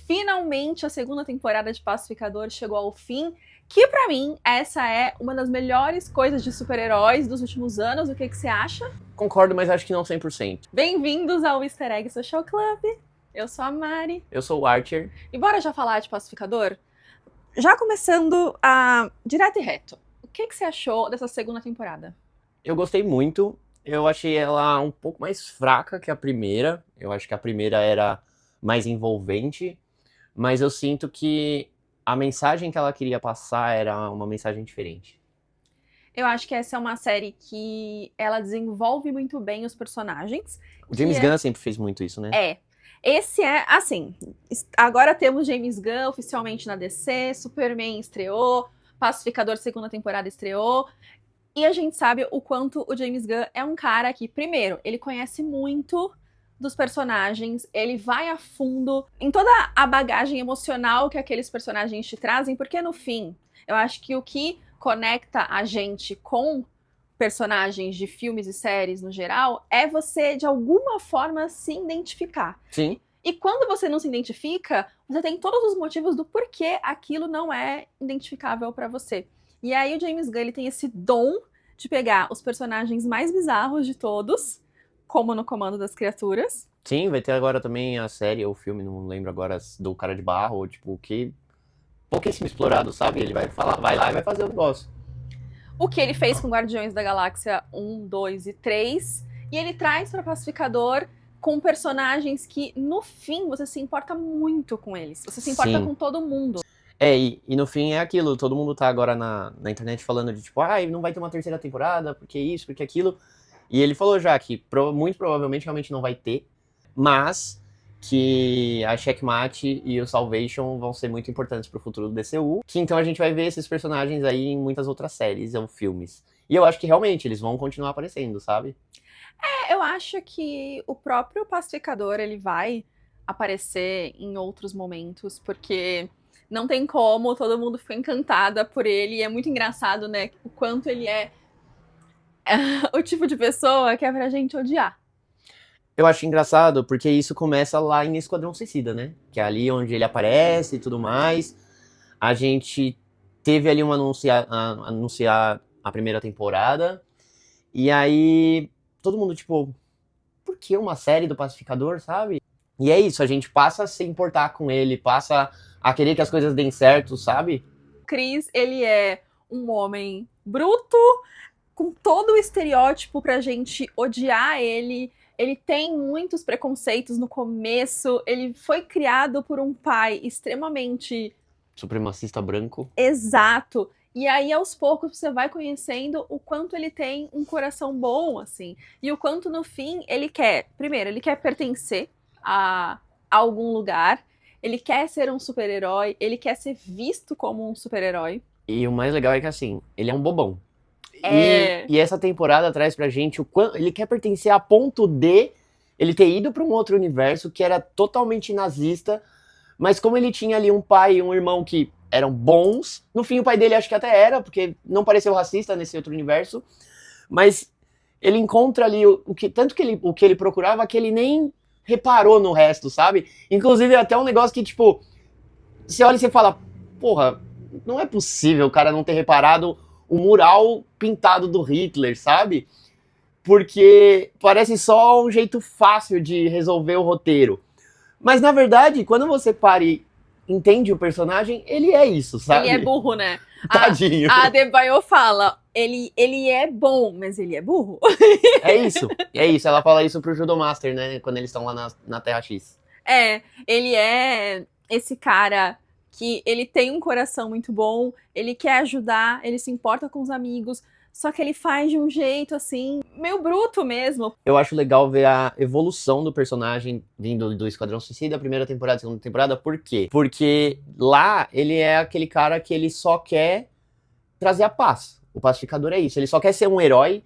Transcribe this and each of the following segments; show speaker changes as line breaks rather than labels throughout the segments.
finalmente a segunda temporada de Pacificador chegou ao fim, que pra mim essa é uma das melhores coisas de super-heróis dos últimos anos. O que você acha?
Concordo, mas acho que não 100%.
Bem-vindos ao Easter Egg Social Club. Eu sou a Mari.
Eu sou o Archer.
E bora já falar de Pacificador? Já começando direto e reto. O que você achou dessa segunda temporada?
Eu gostei muito. Eu achei ela um pouco mais fraca que a primeira. Eu acho que a primeira era mais envolvente. Mas eu sinto que a mensagem que ela queria passar era uma mensagem diferente.
Eu acho que essa é uma série que ela desenvolve muito bem os personagens.
O James Gunn sempre fez muito isso, né?
É. Esse é, assim, agora temos James Gunn oficialmente na DC, Superman estreou, Pacificador segunda temporada estreou, e a gente sabe o quanto o James Gunn é um cara que, primeiro, ele conhece muito dos personagens, ele vai a fundo em toda a bagagem emocional que aqueles personagens te trazem, porque no fim, eu acho que o que conecta a gente com personagens de filmes e séries no geral, é você, de alguma forma, se identificar.
Sim.
E quando você não se identifica, você tem todos os motivos do porquê aquilo não é identificável pra você. E aí o James Gunn, ele tem esse dom de pegar os personagens mais bizarros de todos, como no Comando das Criaturas.
Sim, vai ter agora também a série ou o filme, não lembro agora, do Cara de Barro, ou tipo, que pouquíssimo explorado, sabe? Ele vai falar, vai lá e vai fazer o negócio.
O que ele fez com Guardiões da Galáxia 1, 2 e 3. E ele traz para Pacificador com personagens que, no fim, você se importa muito com eles. Você se importa com todo mundo.
E no fim é aquilo, todo mundo tá agora na internet falando de tipo, não vai ter uma terceira temporada, porque isso, porque aquilo. E ele falou já que muito provavelmente realmente não vai ter, mas que a Checkmate e o Salvation vão ser muito importantes pro futuro do DCU, que então a gente vai ver esses personagens aí em muitas outras séries ou filmes. E eu acho que realmente eles vão continuar aparecendo, sabe?
Eu acho que o próprio Pacificador, ele vai aparecer em outros momentos, porque não tem como, todo mundo ficou encantada por ele, e é muito engraçado, né, o quanto ele é o tipo de pessoa que é pra gente odiar.
Eu acho engraçado porque isso começa lá em Esquadrão Suicida, né? Que é ali onde ele aparece e tudo mais. A gente teve ali anunciar a primeira temporada. E aí, todo mundo, tipo, por que uma série do Pacificador, sabe? E é isso, a gente passa a se importar com ele, passa a querer que as coisas deem certo, sabe?
Chris, ele é um homem bruto, com todo o estereótipo pra gente odiar ele. Ele tem muitos preconceitos no começo. Ele foi criado por um pai extremamente
supremacista branco.
Exato. E aí, aos poucos, você vai conhecendo o quanto ele tem um coração bom, assim. E o quanto, no fim, ele quer... Primeiro, ele quer pertencer a algum lugar. Ele quer ser um super-herói. Ele quer ser visto como um super-herói.
E o mais legal é que, assim, ele é um bobão.
É...
E essa temporada traz pra gente o quanto ele quer pertencer a ponto de ele ter ido pra um outro universo que era totalmente nazista, mas como ele tinha ali um pai e um irmão que eram bons, no fim o pai dele acho que até era, porque não pareceu racista nesse outro universo, mas ele encontra ali o que ele procurava, que ele nem reparou no resto, sabe? Inclusive até um negócio que, tipo, você olha e você fala, porra, não é possível o cara não ter reparado o mural pintado do Hitler, sabe? Porque parece só um jeito fácil de resolver o roteiro. Mas, na verdade, quando você para e entende o personagem, ele é isso, sabe?
Ele é burro, né?
Tadinho.
A Adebayo fala, ele é bom, mas ele é burro.
É isso. Ela fala isso pro Judomaster, né? Quando eles estão lá na Terra X.
Ele é esse cara que ele tem um coração muito bom, ele quer ajudar, ele se importa com os amigos, só que ele faz de um jeito, assim, meio bruto mesmo.
Eu acho legal ver a evolução do personagem vindo do Esquadrão Suicida, primeira temporada, segunda temporada. Por quê? Porque lá ele é aquele cara que ele só quer trazer a paz. O Pacificador é isso. Ele só quer ser um herói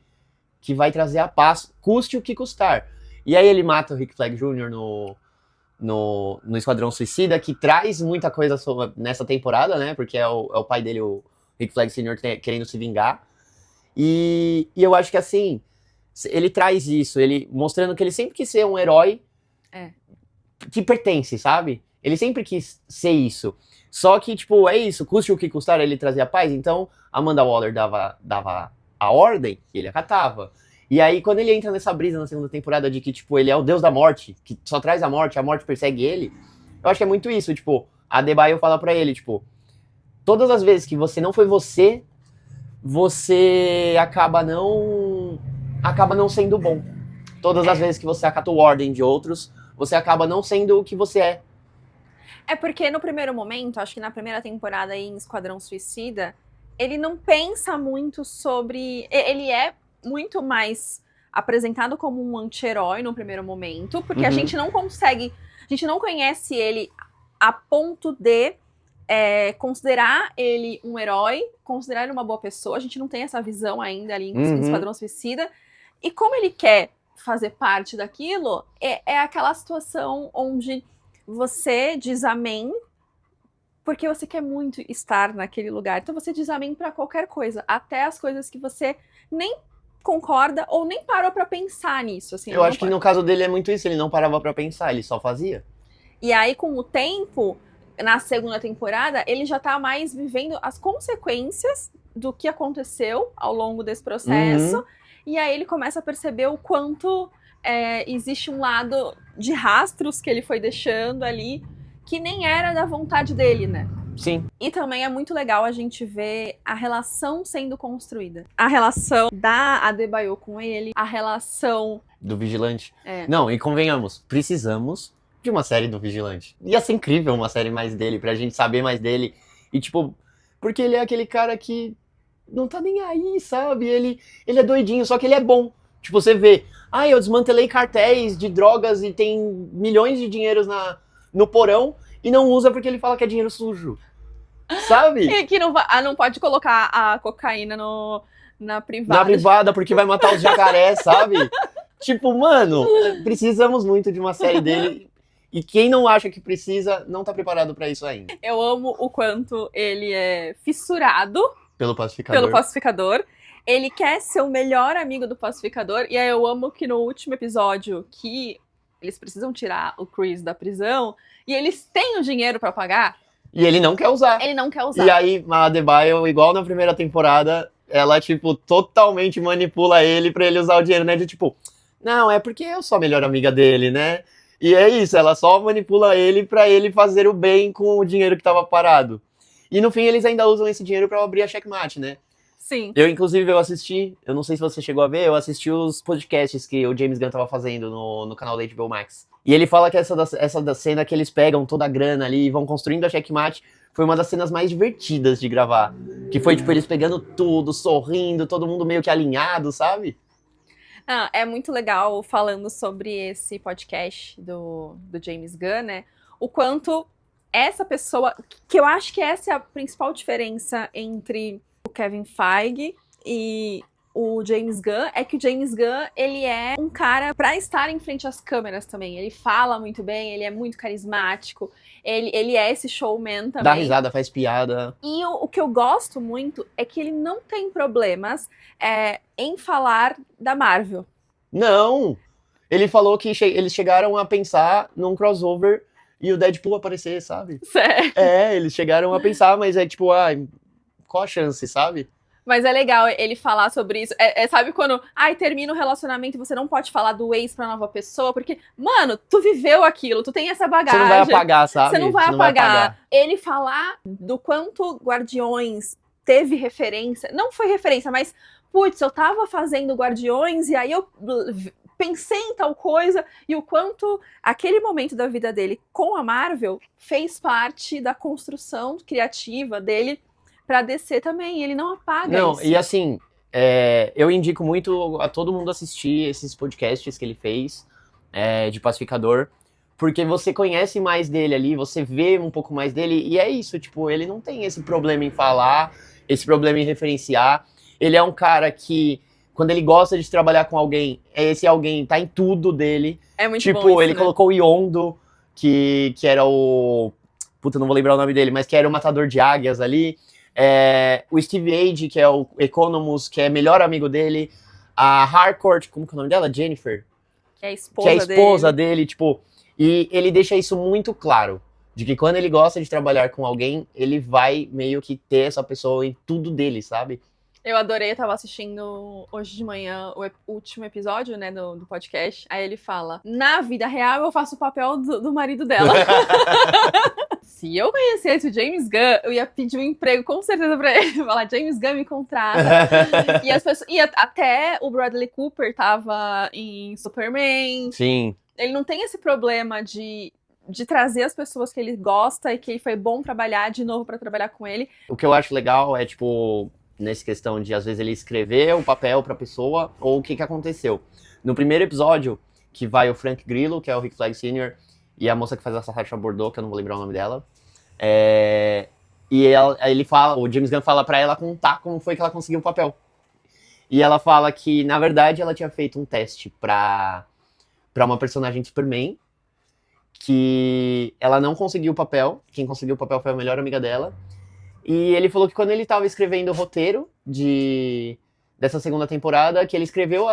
que vai trazer a paz, custe o que custar. E aí ele mata o Rick Flag Jr. no Esquadrão Suicida, que traz muita coisa nessa temporada, né? Porque é o pai dele, o Rick Flag Sr., querendo se vingar. E eu acho que, assim, ele traz isso, ele mostrando que ele sempre quis ser um herói que pertence, sabe? Ele sempre quis ser isso. Só que, tipo, é isso, custe o que custar, ele trazia paz. Então, Amanda Waller dava a ordem e ele acatava. E aí, quando ele entra nessa brisa na segunda temporada de que, tipo, ele é o deus da morte, que só traz a morte persegue ele, eu acho que é muito isso, tipo, a Adebayo fala pra ele, tipo, todas as vezes que você não foi você, você acaba não sendo bom. Todas as vezes que você acatou ordem de outros, você acaba não sendo o que você é.
É porque no primeiro momento, acho que na primeira temporada aí em Esquadrão Suicida, ele não pensa muito sobre... Ele é muito mais apresentado como um anti-herói no primeiro momento, porque a gente não consegue... A gente não conhece ele a ponto de considerar ele um herói, considerar ele uma boa pessoa. A gente não tem essa visão ainda ali em Esquadrão Suicida. E como ele quer fazer parte daquilo, é aquela situação onde você diz amém porque você quer muito estar naquele lugar. Então você diz amém pra qualquer coisa, até as coisas que você nem concorda ou nem parou pra pensar nisso. Assim,
eu acho que no caso dele é muito isso, ele não parava pra pensar, ele só fazia.
E aí, com o tempo, na segunda temporada, ele já tá mais vivendo as consequências do que aconteceu ao longo desse processo. E aí ele começa a perceber o quanto existe um lado de rastros que ele foi deixando ali, que nem era da vontade dele, né?
Sim.
E também é muito legal a gente ver a relação sendo construída. A relação da Adebayo com ele, a relação...
do Vigilante. Não, e convenhamos, precisamos de uma série do Vigilante. Ia ser incrível uma série mais dele, pra gente saber mais dele. E tipo, porque ele é aquele cara que não tá nem aí, sabe? Ele é doidinho, só que ele é bom. Tipo, você vê, eu desmantelei cartéis de drogas e tem milhões de dinheiros no porão e não usa porque ele fala que é dinheiro sujo. Sabe?
E que não pode colocar a cocaína na privada.
Na privada, porque vai matar os jacarés, sabe? Tipo, mano, precisamos muito de uma série dele. E quem não acha que precisa, não tá preparado pra isso ainda.
Eu amo o quanto ele é fissurado
pelo pacificador.
Ele quer ser o melhor amigo do pacificador. E aí eu amo que no último episódio, que eles precisam tirar o Chris da prisão, e eles têm o dinheiro pra pagar.
E ele não quer usar.
Ele não quer usar.
E aí a Adebayo, igual na primeira temporada, ela, tipo, totalmente manipula ele pra ele usar o dinheiro, né? De tipo, não, é porque eu sou a melhor amiga dele, né? E é isso, ela só manipula ele pra ele fazer o bem com o dinheiro que tava parado. E no fim eles ainda usam esse dinheiro pra abrir a Checkmate, né?
Sim.
Inclusive, eu assisti, eu não sei se você chegou a ver, eu assisti os podcasts que o James Gunn tava fazendo no canal da HBO Max. E ele fala que essa da cena que eles pegam toda a grana ali e vão construindo a Checkmate foi uma das cenas mais divertidas de gravar. Que foi, tipo, eles pegando tudo, sorrindo, todo mundo meio que alinhado, sabe?
É muito legal falando sobre esse podcast do James Gunn, né? O quanto essa pessoa... Que eu acho que essa é a principal diferença entre o Kevin Feige e o James Gunn, é que o James Gunn, ele é um cara pra estar em frente às câmeras também. Ele fala muito bem, ele é muito carismático, ele é esse showman também.
Dá risada, faz piada.
E o que eu gosto muito é que ele não tem problemas em falar da Marvel.
Não! Ele falou que eles chegaram a pensar num crossover e o Deadpool aparecer, sabe?
Sério?
Eles chegaram a pensar, mas é tipo, qual a chance, sabe?
Mas é legal ele falar sobre isso. Sabe quando, termina o relacionamento e você não pode falar do ex pra nova pessoa, porque, mano, tu viveu aquilo, tu tem essa bagagem.
Você não vai apagar, sabe?
Você não vai apagar. Ele falar do quanto Guardiões teve referência, não foi referência, mas, putz, eu tava fazendo Guardiões e aí eu pensei em tal coisa, e o quanto aquele momento da vida dele com a Marvel fez parte da construção criativa dele pra DC também, ele não apaga isso.
E assim, eu indico muito a todo mundo assistir esses podcasts que ele fez, de Pacificador, porque você conhece mais dele ali, você vê um pouco mais dele, e é isso, tipo, ele não tem esse problema em falar, esse problema em referenciar, ele é um cara que, quando ele gosta de trabalhar com alguém, esse alguém tá em tudo dele.
É muito
tipo,
bom isso,
ele colocou o Yondo, que era o... Puta, não vou lembrar o nome dele, mas que era o matador de águias ali. O Steve Age, que é o Economus, que é melhor amigo dele. A Harcourt, como que é o nome dela? Jennifer.
Que é a esposa
dele, tipo... E ele deixa isso muito claro. De que quando ele gosta de trabalhar com alguém, ele vai meio que ter essa pessoa em tudo dele, sabe?
Eu adorei, eu tava assistindo hoje de manhã o último episódio, né, do podcast. Aí ele fala, na vida real eu faço o papel do marido dela. Se eu conhecesse o James Gunn, eu ia pedir um emprego com certeza pra ele. Falar, James Gunn me contrata. E as pessoas, até o Bradley Cooper tava em Superman.
Sim.
Ele não tem esse problema de trazer as pessoas que ele gosta e que foi bom trabalhar de novo pra trabalhar com ele.
O que eu acho legal é, tipo, nessa questão de, às vezes, ele escrever o papel pra pessoa ou o que aconteceu. No primeiro episódio, que vai o Frank Grillo, que é o Rick Flag Sr., e a moça que faz a Sacha Bordeaux, que eu não vou lembrar o nome dela. E ele fala, o James Gunn fala pra ela contar como foi que ela conseguiu o papel. E ela fala que, na verdade, ela tinha feito um teste pra uma personagem de Superman, que ela não conseguiu o papel. Quem conseguiu o papel foi a melhor amiga dela. E ele falou que quando ele tava escrevendo o roteiro dessa segunda temporada, que ele escreveu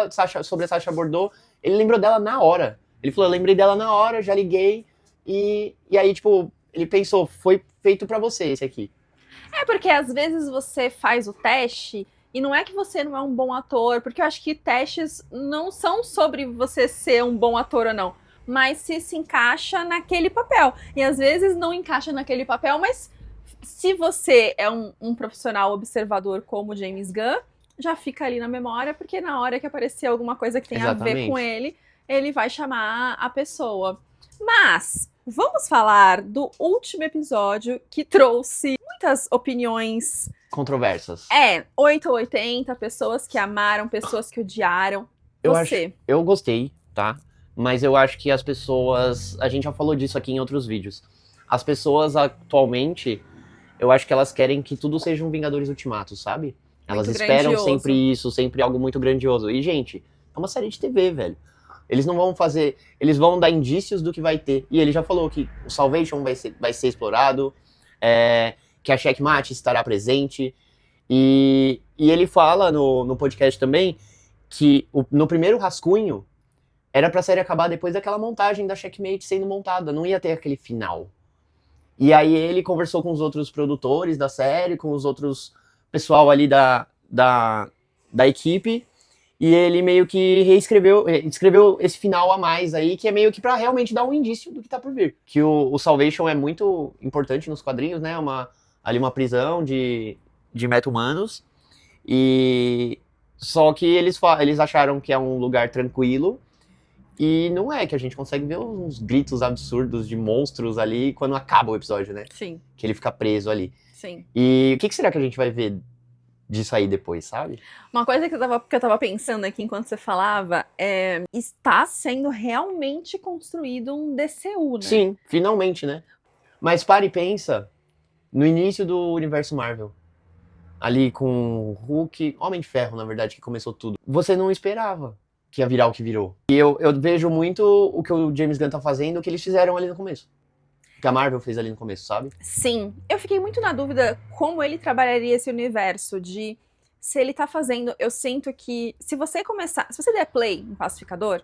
sobre a Sacha Bordeaux, ele lembrou dela na hora. Ele falou, eu lembrei dela na hora, já liguei, e aí, tipo, ele pensou, foi feito pra você esse aqui.
Porque às vezes você faz o teste e não é que você não é um bom ator, porque eu acho que testes não são sobre você ser um bom ator ou não, mas se encaixa naquele papel. E às vezes não encaixa naquele papel, mas se você é um profissional observador como James Gunn, já fica ali na memória, porque na hora que aparecer alguma coisa que tem a ver com ele vai chamar a pessoa. Mas vamos falar do último episódio que trouxe muitas opiniões
controversas.
8 ou 80, pessoas que amaram, pessoas que odiaram.
Eu gostei, tá? Mas eu acho que as pessoas... A gente já falou disso aqui em outros vídeos. As pessoas atualmente, eu acho que elas querem que tudo seja um Vingadores Ultimato, sabe? Elas esperam sempre isso, sempre algo muito grandioso. E, gente, é uma série de TV, velho. Eles não vão fazer... Eles vão dar indícios do que vai ter. E ele já falou que o Salvation vai ser explorado, que a Checkmate estará presente. E ele fala no podcast também que no primeiro rascunho era pra série acabar depois daquela montagem da Checkmate sendo montada. Não ia ter aquele final. E aí ele conversou com os outros produtores da série, com os outros pessoal ali da equipe. E ele meio que escreveu esse final a mais aí, que é meio que pra realmente dar um indício do que tá por vir. Que o Salvation é muito importante nos quadrinhos, né? Ali uma prisão de meta-humanos. E só que eles acharam que é um lugar tranquilo. E não é, que a gente consegue ver uns gritos absurdos de monstros ali quando acaba o episódio, né?
Sim.
Que ele fica preso ali.
Sim.
E o que será que a gente vai ver disso aí depois, sabe?
Uma coisa que eu tava pensando aqui enquanto você falava está sendo realmente construído um DCU, né?
Sim, finalmente, né? Mas para e pensa no início do universo Marvel. Ali com Hulk, Homem de Ferro, na verdade, que começou tudo. Você não esperava que ia virar o que virou. E eu vejo muito o que o James Gunn tá fazendo, o que eles fizeram ali no começo. O que a Marvel fez ali no começo, sabe?
Sim. Eu fiquei muito na dúvida como ele trabalharia esse universo, de se ele tá fazendo... Eu sinto que se você der play no Pacificador,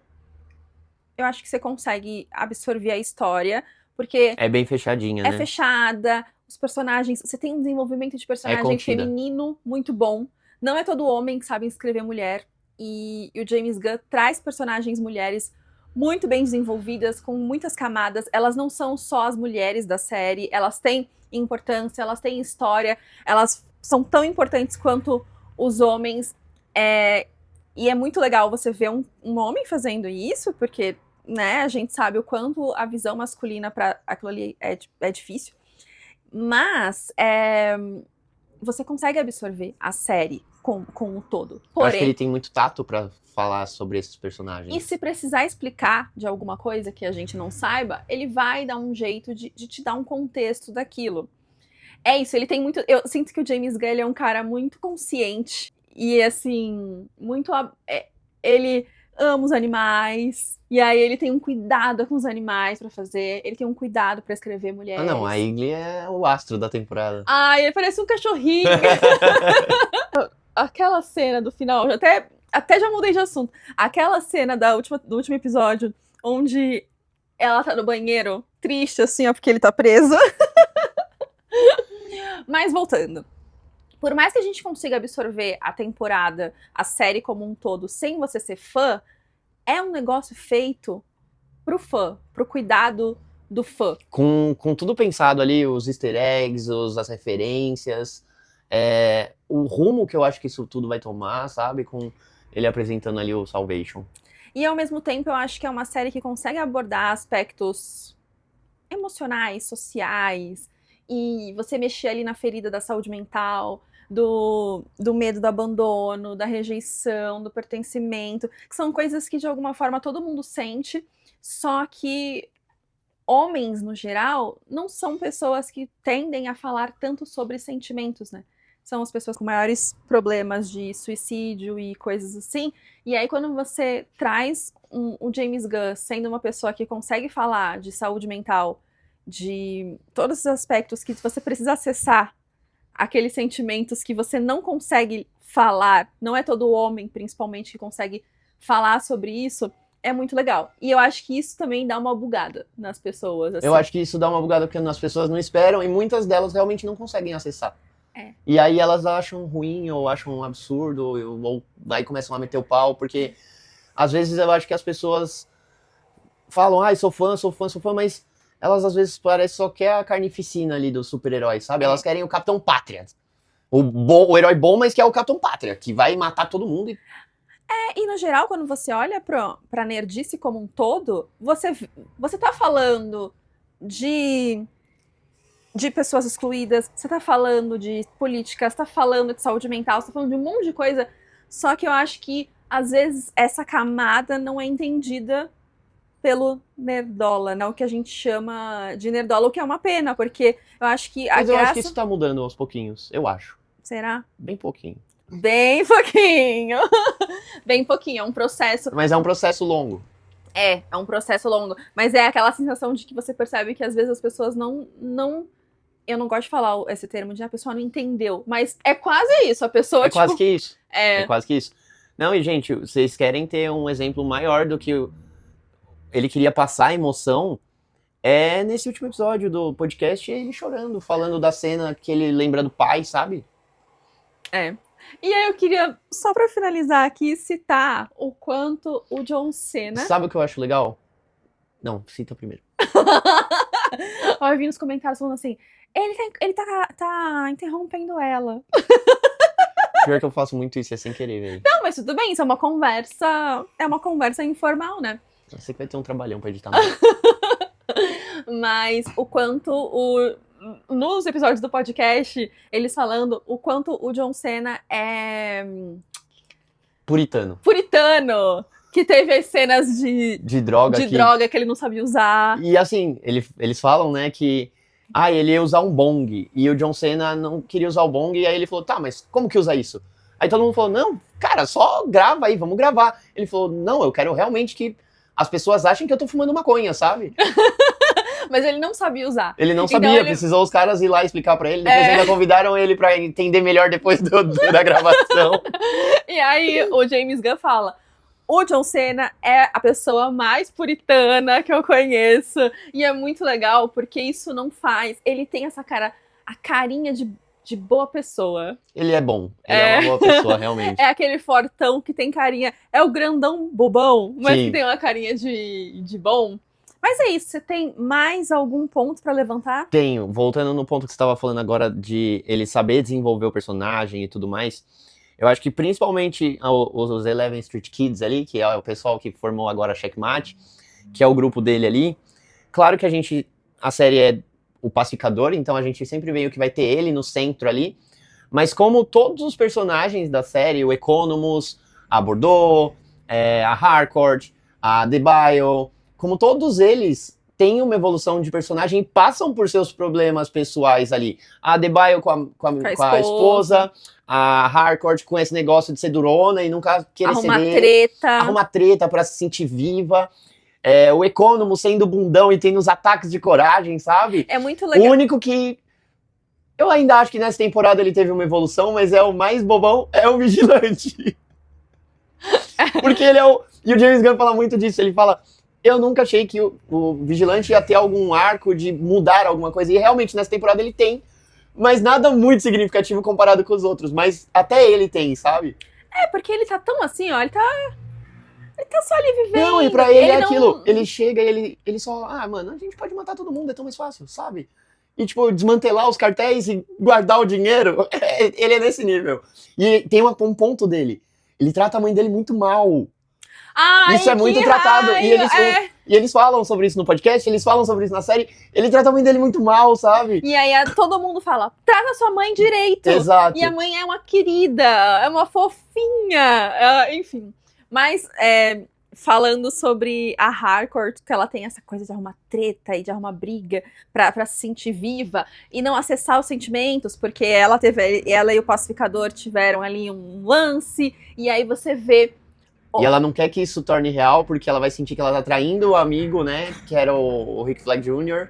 eu acho que você consegue absorver a história, porque...
É bem fechadinha, né?
É fechada, os personagens... Você tem um desenvolvimento de personagem feminino muito bom. Não é todo homem que sabe escrever mulher. E o James Gunn traz personagens mulheres muito bem desenvolvidas, com muitas camadas. Elas não são só as mulheres da série, elas têm importância, elas têm história, elas são tão importantes quanto os homens. E é muito legal você ver um homem fazendo isso, porque, né, a gente sabe o quanto a visão masculina para aquilo ali é difícil. Mas você consegue absorver a série com o todo. Porém,
eu acho que ele tem muito tato pra falar sobre esses personagens.
E se precisar explicar de alguma coisa que a gente não saiba, ele vai dar um jeito de te dar um contexto daquilo. É isso, ele tem muito... Eu sinto que o James Gunn é um cara muito consciente. E, assim, muito... Ele ama os animais. E aí ele tem um cuidado com os animais pra fazer. Ele tem um cuidado pra escrever mulheres.
Ah, não, a Igli é o astro da temporada.
Ai, ele parece um cachorrinho. Aquela cena do final, até já mudei de assunto. Aquela cena do último episódio, onde ela tá no banheiro triste, assim, ó, porque ele tá preso. Mas voltando. Por mais que a gente consiga absorver a temporada, a série como um todo, sem você ser fã, é um negócio feito pro fã, pro cuidado do fã.
Com tudo pensado ali, os easter eggs, as referências, o rumo que eu acho que isso tudo vai tomar, sabe? Com ele apresentando ali o Salvation.
E ao mesmo tempo eu acho que é uma série que consegue abordar aspectos emocionais, sociais, e você mexer ali na ferida da saúde mental, do medo do abandono, da rejeição, do pertencimento, que são coisas que de alguma forma todo mundo sente, só que homens, no geral, não são pessoas que tendem a falar tanto sobre sentimentos, né? São as pessoas com maiores problemas de suicídio e coisas assim. E aí, quando você traz o James Gunn sendo uma pessoa que consegue falar de saúde mental, de todos os aspectos que você precisa acessar, aqueles sentimentos que você não consegue falar, não é todo homem, principalmente, que consegue falar sobre isso, é muito legal. E eu acho que isso também dá uma bugada nas pessoas. Assim.
Eu acho que isso dá uma bugada porque as pessoas não esperam e muitas delas realmente não conseguem acessar. E aí elas acham ruim ou acham um absurdo ou daí começam a meter o pau, porque às vezes eu acho que as pessoas falam, ai, sou fã, mas elas às vezes parecem só quer a carnificina ali dos super-heróis, sabe? Elas querem o Capitão Pátria. O herói bom, mas que é o Capitão Pátria, que vai matar todo mundo e
e no geral, quando você olha pra nerdice como um todo, você tá falando de pessoas excluídas, você tá falando de política, você tá falando de saúde mental, você tá falando de um monte de coisa, só que eu acho que, às vezes, essa camada não é entendida pelo nerdola, né? O que a gente chama de nerdola, o que é uma pena, porque eu acho que a
Mas eu
graça...
acho que isso tá mudando aos pouquinhos, eu acho.
Será?
Bem pouquinho.
Bem pouquinho. Bem pouquinho, é um processo.
Mas é um processo longo.
É um processo longo. Mas é aquela sensação de que você percebe que às vezes as pessoas não... Eu não gosto de falar esse termo de a pessoa não entendeu, mas é quase isso, a pessoa, tipo...
Quase que isso.
É
quase que isso. Não, e gente, vocês querem ter um exemplo maior do que ele queria passar a emoção, nesse último episódio do podcast, ele chorando, falando da cena que ele lembra do pai, sabe?
E aí eu queria, só pra finalizar aqui, citar o quanto o John Cena...
Sabe o que eu acho legal? Não, cita primeiro.
Eu vi nos comentários falando assim, ele tá interrompendo ela.
Pior que eu faço muito isso, é sem querer, velho.
Não, mas tudo bem, isso é uma conversa informal, né?
Eu sei que vai ter um trabalhão pra editar.
Mas o quanto nos episódios do podcast, eles falando o quanto o John Cena é...
Puritano.
Que teve as cenas de droga que ele não sabia usar.
E assim, eles falam, né, que ele ia usar um bong, e o John Cena não queria usar o bong, e aí ele falou, tá, mas como que usa isso? Aí todo mundo falou, não, cara, só grava aí, vamos gravar. Ele falou, não, eu quero realmente que as pessoas achem que eu tô fumando maconha, sabe?
Mas ele não sabia usar.
Ele não sabia, precisou os caras ir lá explicar pra ele, depois ainda convidaram ele pra entender melhor depois da gravação.
E aí o James Gunn fala, o John Cena é a pessoa mais puritana que eu conheço. E é muito legal, porque isso não faz... Ele tem essa a carinha de boa pessoa.
Ele é bom. Ele é uma boa pessoa, realmente.
É aquele fortão que tem carinha... É o grandão bobão, mas
Sim.
que tem uma carinha de bom. Mas é isso, você tem mais algum ponto pra levantar?
Tenho. Voltando no ponto que você estava falando agora de ele saber desenvolver o personagem e tudo mais... Eu acho que principalmente os Eleven Street Kids ali, que é o pessoal que formou agora a Checkmate, que é o grupo dele ali. Claro que a série é o pacificador, então a gente sempre meio que vai ter ele no centro ali. Mas como todos os personagens da série, o Economus, a Bordeaux, a Harcourt, a Debile, como todos eles têm uma evolução de personagem e passam por seus problemas pessoais ali. A Debile com a esposa, a Harcourt com esse negócio de ser durona e nunca querer ceder. Arruma treta pra se sentir viva. O Economo sendo bundão e tendo os ataques de coragem, sabe?
É muito legal.
O único que... Eu ainda acho que nessa temporada ele teve uma evolução, mas o mais bobão é o Vigilante. Porque ele é o... E o James Gunn fala muito disso, ele fala... eu nunca achei que o Vigilante ia ter algum arco de mudar alguma coisa. E realmente, nessa temporada ele tem, mas nada muito significativo comparado com os outros. Mas até ele tem, sabe?
Porque ele tá tão assim, ó, ele tá só ali vivendo.
Não, e pra ele é
não-
aquilo. Ele chega e ele só... Ah, mano, a gente pode matar todo mundo, é tão mais fácil, sabe? E, tipo, desmantelar os cartéis e guardar o dinheiro. Ele é nesse nível. E tem um ponto dele. Ele trata a mãe dele muito mal.
Ai,
Isso é muito
que
tratado.
raiva,
E eles falam sobre isso no podcast, eles falam sobre isso na série. Ele trata a mãe dele muito mal, sabe?
E aí todo mundo fala, trata sua mãe direito.
Exato.
E a mãe é uma querida, é uma fofinha, enfim. Mas falando sobre a Harcourt, que ela tem essa coisa de arrumar treta e de arrumar briga pra se sentir viva e não acessar os sentimentos, porque ela e o Pacificador tiveram ali um lance, e aí você vê...
E ela não quer que isso torne real, porque ela vai sentir que ela tá traindo o amigo, né? Que era o Rick Flag Jr.,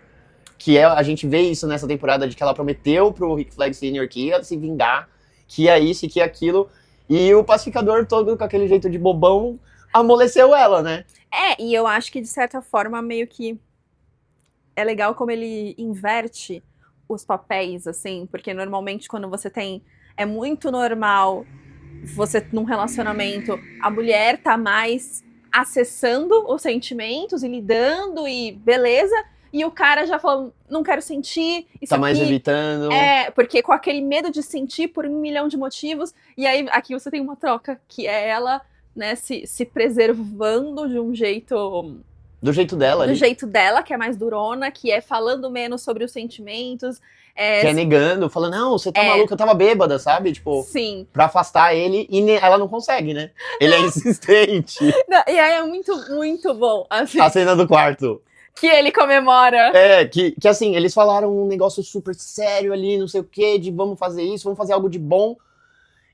a gente vê isso nessa temporada, de que ela prometeu pro Rick Flag Sr. que ia se vingar, que ia isso e que ia aquilo. E o Pacificador, todo com aquele jeito de bobão, amoleceu ela, né?
E eu acho que, de certa forma, meio que é legal como ele inverte os papéis, assim, porque normalmente quando você tem... É muito normal você, num relacionamento, a mulher tá mais acessando os sentimentos e lidando e beleza, e o cara já falou, não quero sentir, isso
Tá mais
aqui...
evitando.
Porque com aquele medo de sentir por 1 milhão de motivos, e aí aqui você tem uma troca, que é ela, né, se preservando de um jeito...
Do jeito dela ali.
Do jeito dela, que é mais durona, que é falando menos sobre os sentimentos.
Que é negando, falando, não, você tá maluca, eu tava bêbada, sabe? Tipo,
sim.
Pra afastar ele, e ela não consegue, né? Ele é insistente.
Não, e aí é muito, muito bom, assim,
A cena do quarto.
que ele comemora.
Que assim, eles falaram um negócio super sério ali, não sei o quê, de vamos fazer isso, vamos fazer algo de bom.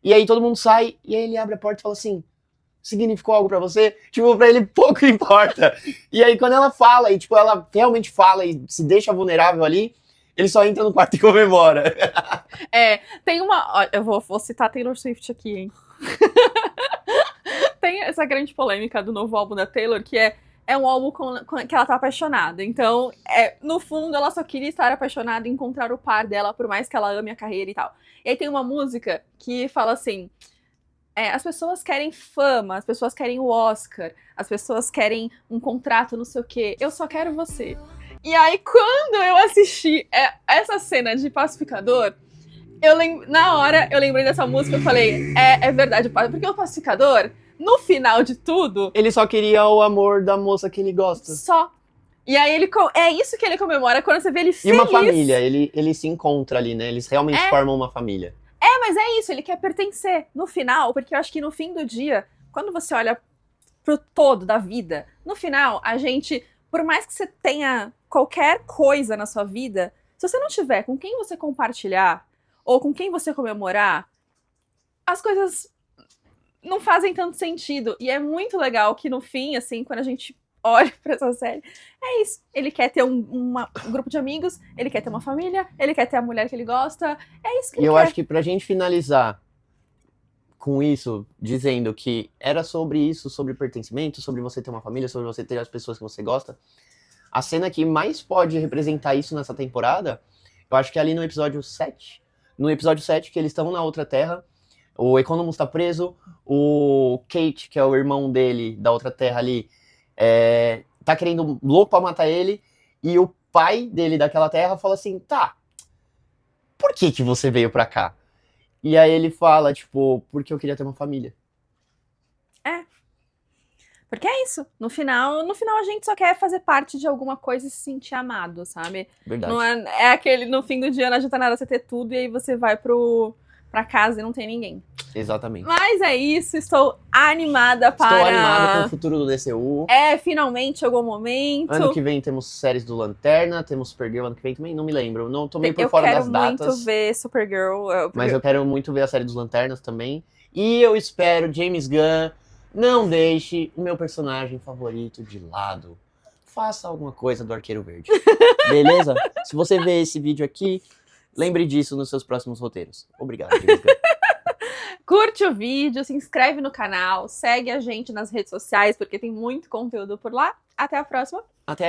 E aí todo mundo sai, e aí ele abre a porta e fala assim, significou algo pra você? Tipo, pra ele pouco importa. E aí quando ela fala, e tipo, ela realmente fala e se deixa vulnerável ali, ele só entra no quarto e comemora.
Tem uma... Ó, eu vou citar Taylor Swift aqui, hein? Tem essa grande polêmica do novo álbum da Taylor, que é um álbum que ela tá apaixonada. Então, no fundo, ela só queria estar apaixonada e encontrar o par dela, por mais que ela ame a carreira e tal. E aí tem uma música que fala assim... as pessoas querem fama, as pessoas querem o Oscar, as pessoas querem um contrato, não sei o quê. Eu só quero você. E aí, quando eu assisti essa cena de Pacificador, na hora eu lembrei dessa música e falei, é verdade, porque o Pacificador, no final de tudo...
Ele só queria o amor da moça que ele gosta.
Só. E aí é isso que ele comemora, quando você vê ele feliz.
E uma família, ele se encontra ali, né? Eles realmente formam uma família.
Mas é isso, ele quer pertencer no final, porque eu acho que no fim do dia, quando você olha pro todo da vida, no final, a gente, por mais que você tenha qualquer coisa na sua vida, se você não tiver com quem você compartilhar, ou com quem você comemorar, as coisas não fazem tanto sentido. E é muito legal que no fim, assim, quando a gente olha pra essa série, é isso. Ele quer ter um grupo de amigos, ele quer ter uma família, ele quer ter a mulher que ele gosta, é isso que ele quer.
E eu acho que pra gente finalizar com isso, dizendo que era sobre isso, sobre pertencimento, sobre você ter uma família, sobre você ter as pessoas que você gosta, a cena que mais pode representar isso nessa temporada, eu acho que é ali no episódio 7. No episódio 7, que eles estão na outra terra, o Economus tá preso, o Kate, que é o irmão dele, da outra terra ali, tá querendo louco pra matar ele, e o pai dele daquela terra fala assim, tá, por que você veio pra cá? E aí ele fala, tipo, porque eu queria ter uma família.
Porque é isso. No final a gente só quer fazer parte de alguma coisa e se sentir amado, sabe?
Verdade.
Não é aquele, no fim do dia não adianta nada você ter tudo e aí você vai pra casa e não tem ninguém.
Exatamente.
Mas é isso, estou animada para...
Estou animado com o futuro do DCU.
Finalmente chegou o momento.
Ano que vem temos séries do Lanterna, temos Supergirl ano que vem também, não me lembro. Não tô meio por fora das datas.
Eu quero muito ver Supergirl.
Mas eu quero muito ver a série dos Lanternas também. E eu espero, James Gunn, não deixe o meu personagem favorito de lado. Faça alguma coisa do Arqueiro Verde. Beleza? Se você ver esse vídeo aqui, lembre disso nos seus próximos roteiros. Obrigado, James Gunn.
Curte o vídeo, se inscreve no canal, segue a gente nas redes sociais, porque tem muito conteúdo por lá. Até a próxima!
Até